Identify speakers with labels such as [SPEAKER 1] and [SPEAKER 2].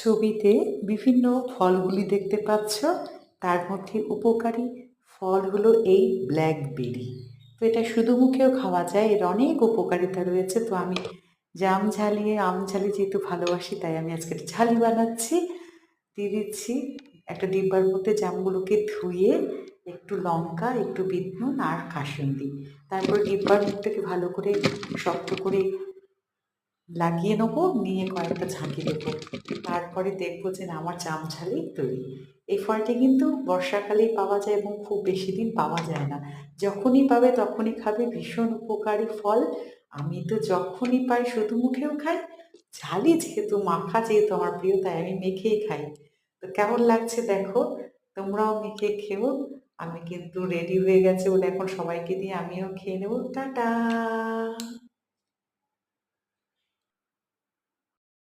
[SPEAKER 1] ছবিতে বিভিন্ন ফলগুলি দেখতে পাচ্ছ, তার মধ্যে উপকারী ফল হলো এই ব্ল্যাকবেরি। তো এটা শুধু মুখেও খাওয়া যায়, এর অনেক উপকারিতা রয়েছে। তো আমি জাম ঝালিয়ে আম ঝালি যেহেতু ভালোবাসি, তাই আমি আজকে একটা ঝালি বানাচ্ছি। দিয়ে দিচ্ছি একটা ডিব্বার মধ্যে জামগুলোকে ধুয়ে, একটু লঙ্কা, একটু বিট নুন আর কাসুন্দি। তারপর ডিব্বার মুখটাকে ভালো করে শক্ত করে লাগিয়ে নেবো, নিয়ে কয়েকটা ঝাঁকি দেবো। তারপরে দেখবো যে না, আমার চামচালি তৈরি। এই ফলটি কিন্তু বর্ষাকালেই পাওয়া যায় এবং খুব বেশি দিন পাওয়া যায় না। যখনই পাবে তখনই খাবে, ভীষণ উপকারী ফল। আমি তো যখনই পাই শুধু মুখেও খাই, ঝালি যেহেতু, মাখা যেহেতু আমার প্রিয়, তাই আমি মেখেই খাই। তো কেমন লাগছে দেখো, তোমরাও মেখে খেও। আমি কিন্তু রেডি হয়ে গেছে বলে এখন সবাইকে দিয়ে আমিও খেয়ে নেবো। টাটা।